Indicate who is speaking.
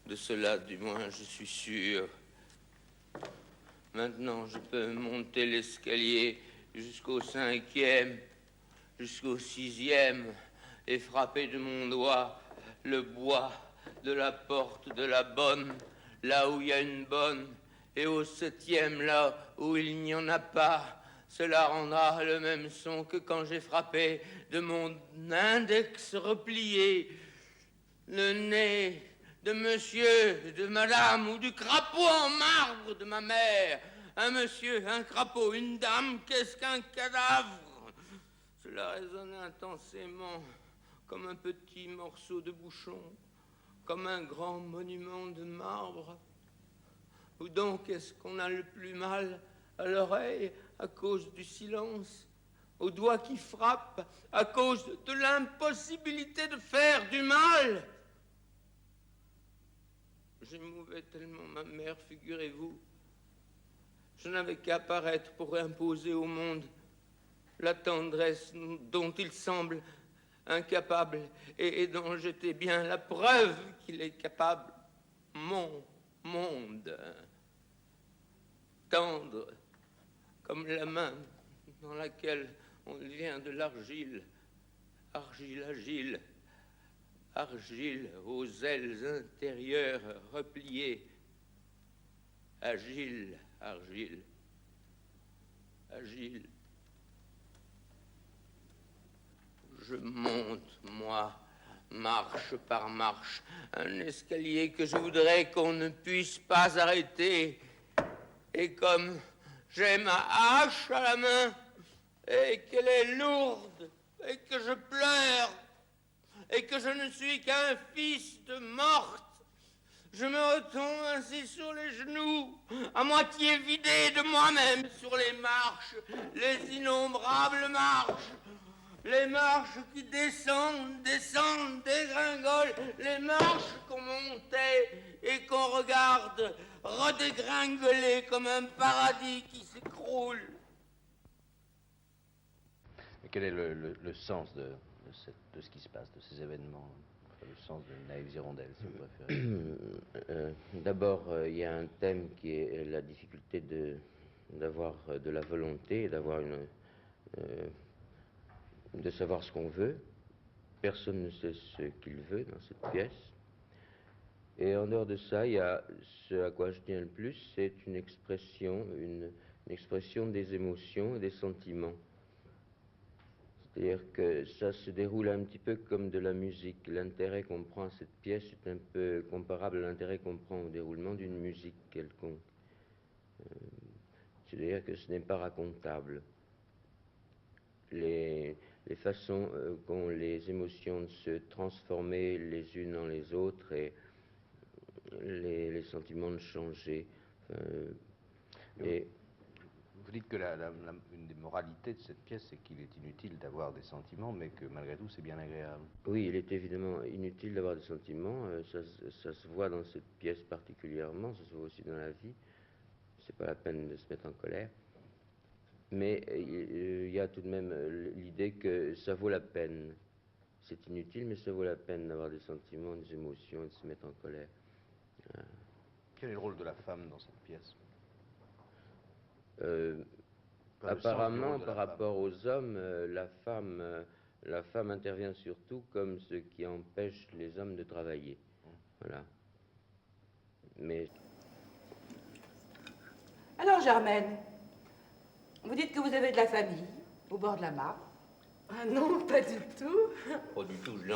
Speaker 1: De cela, du moins, je suis sûr. Maintenant, je peux monter l'escalier jusqu'au 5e, jusqu'au 6e, et frapper de mon doigt le bois de la porte de la bonne, là où il y a une bonne, et au 7e, là où il n'y en a pas. Cela rendra le même son que quand j'ai frappé de mon index replié le nez de monsieur, de madame, ou du crapaud en marbre de ma mère. Un monsieur, un crapaud, une dame, qu'est-ce qu'un cadavre? Cela résonne intensément, comme un petit morceau de bouchon, comme un grand monument de marbre. Ou donc est-ce qu'on a le plus mal à l'oreille à cause du silence, au doigt qui frappe à cause de l'impossibilité de faire du mal? J'émouvais tellement ma mère, figurez-vous. Je n'avais qu'à paraître pour imposer au monde la tendresse dont il semble incapable et dont j'étais bien la preuve qu'il est capable. Mon monde, tendre comme la main dans laquelle on vient de l'argile, argile agile, argile aux ailes intérieures repliées, agile, argile, agile. Je monte, moi, marche par marche, un escalier que je voudrais qu'on ne puisse pas arrêter. Et comme j'ai ma hache à la main, et qu'elle est lourde, et que je pleure, et que je ne suis qu'un fils de morte, je me retombe ainsi sur les genoux, à moitié vidé de moi-même sur les marches, les innombrables marches, les marches qui descendent, descendent, dégringolent, les marches qu'on montait et qu'on regarde redégringoler comme un paradis qui s'écroule.
Speaker 2: Mais quel est le sens de ce qui se passe, de ces événements, le sens de Naïves Hirondelles, si vous préférez?
Speaker 3: D'abord, il y a un thème qui est la difficulté d'avoir de la volonté, et d'avoir de savoir ce qu'on veut. Personne ne sait ce qu'il veut dans cette pièce. Et en dehors de ça, il y a ce à quoi je tiens le plus, c'est une expression des émotions et des sentiments. C'est-à-dire que ça se déroule un petit peu comme de la musique. L'intérêt qu'on prend à cette pièce est un peu comparable à l'intérêt qu'on prend au déroulement d'une musique quelconque. C'est-à-dire que ce n'est pas racontable. Les façons qu'ont les émotions de se transformer les unes en les autres et les sentiments de changer.
Speaker 2: Vous dites que une des moralités de cette pièce, c'est qu'il est inutile d'avoir des sentiments, mais que malgré tout, c'est bien agréable.
Speaker 3: Oui, il est évidemment inutile d'avoir des sentiments. Ça se voit dans cette pièce particulièrement, ça se voit aussi dans la vie. C'est pas la peine de se mettre en colère. Mais il y a tout de même l'idée que ça vaut la peine. C'est inutile, mais ça vaut la peine d'avoir des sentiments, des émotions et de se mettre en colère.
Speaker 2: Quel est le rôle de la femme dans cette pièce?
Speaker 3: Apparemment, par rapport aux hommes, la femme intervient surtout comme ce qui empêche les hommes de travailler. Voilà. Mais...
Speaker 4: Alors, Germaine, vous dites que vous avez de la famille au bord de la mare?
Speaker 5: Ah non, pas du tout.
Speaker 1: Pas du tout, je l'ai